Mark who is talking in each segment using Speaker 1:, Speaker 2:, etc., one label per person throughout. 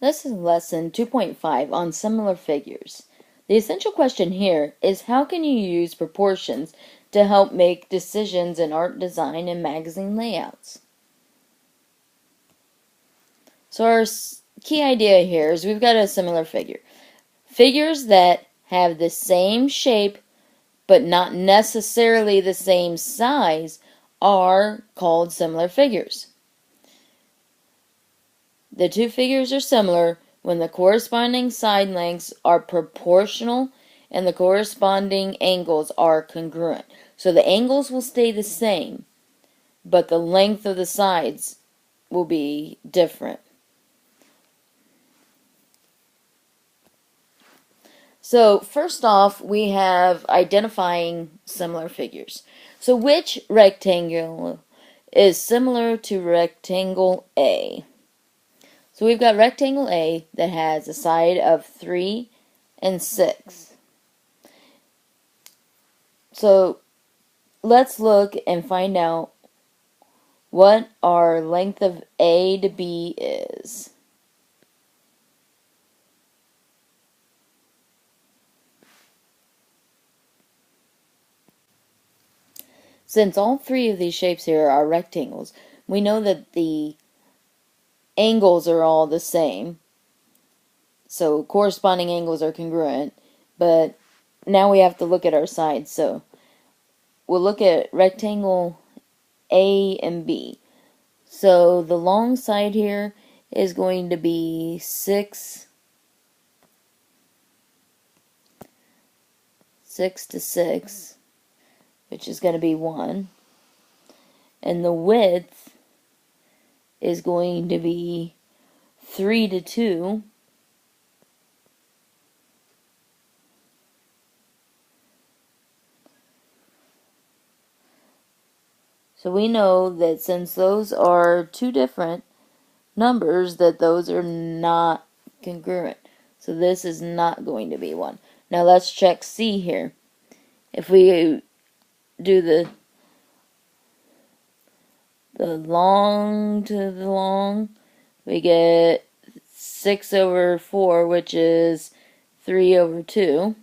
Speaker 1: This is lesson 2.5 on similar figures. The essential question here is how can you use proportions to help make decisions in art design and magazine layouts? So our key idea here is we've got a similar figure. Figures that have the same shape but not necessarily the same size are called similar figures. The two figures are similar when the corresponding side lengths are proportional and the corresponding angles are congruent. So the angles will stay the same, but the length of the sides will be different. So first off, we have identifying similar figures. So which rectangle is similar to rectangle A? So we've got rectangle A that has a side of 3 and 6. So let's look and find out what our length of A to B is. Since all three of these shapes here are rectangles, we know that the angles are all the same. So corresponding angles are congruent, but now we have to look at our sides. So we'll look at rectangle A and B. So the long side here is going to be 6 to 6, which is going to be 1. And the width is going to be 3 to 2. So we know that since those are two different numbers, that those are not congruent. So this is not going to be 1. Now let's check C here. If we do the long to the long, we get 6 over 4, which is 3 over 2.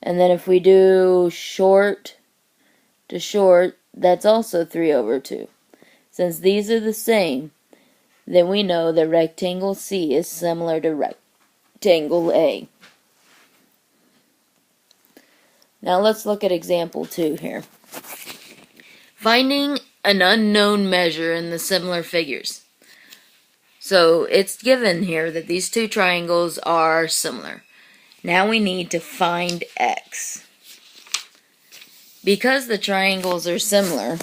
Speaker 1: And then if we do short to short, that's also 3 over 2. Since these are the same, then we know that rectangle C is similar to rectangle A. Now let's look at example 2 here. Finding an unknown measure in the similar figures. So it's given here that these two triangles are similar. Now we need to find X. Because the triangles are similar,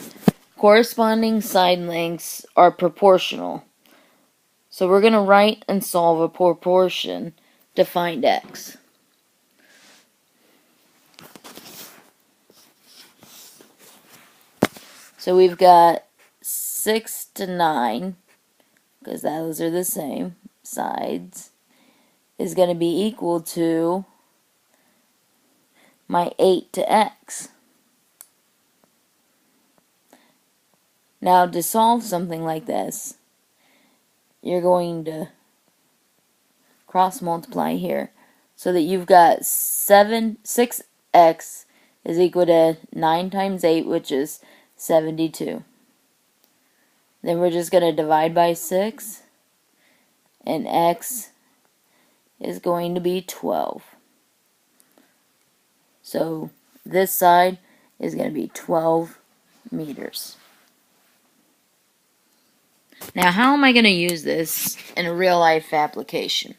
Speaker 1: corresponding side lengths are proportional. So we're going to write and solve a proportion to find X. So we've got 6 to 9, because those are the same sides, is going to be equal to my 8 to X. Now to solve something like this, you're going to cross multiply here so that you've got 6x is equal to 9 times 8, which is 72. Then we're just going to divide by 6, and x is going to be 12. So this side is going to be 12 meters. Now, how am I going to use this in a real-life application?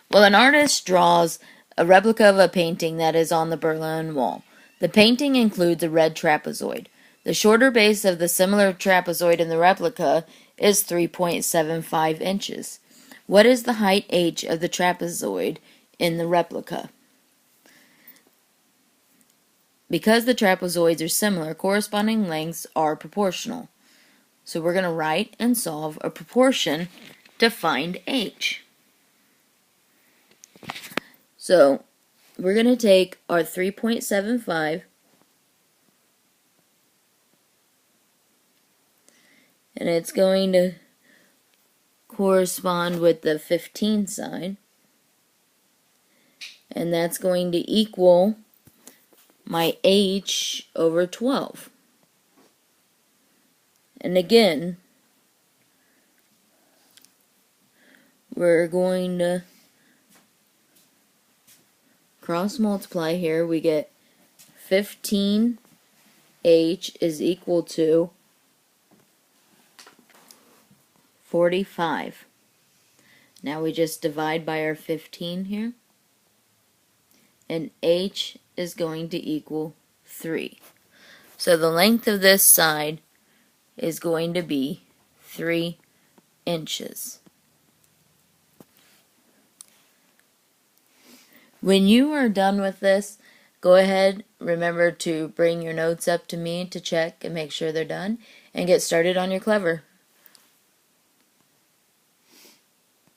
Speaker 1: Well, an artist draws a replica of a painting that is on the Berlin Wall. The painting includes a red trapezoid. The shorter base of the similar trapezoid in the replica is 3.75 inches. What is the height h of the trapezoid in the replica? Because the trapezoids are similar, corresponding lengths are proportional. So we're going to write and solve a proportion to find h. So we're going to take our 3.75 and it's going to correspond with the 15 side. And that's going to equal my h over 12. And again, we're going to cross multiply here. We get 15h is equal to 45. Now we just divide by our 15 here. And h is going to equal 3. So the length of this side is going to be 3 inches. When you are done with this, go ahead, remember to bring your notes up to me to check and make sure they're done, and get started on your Clever.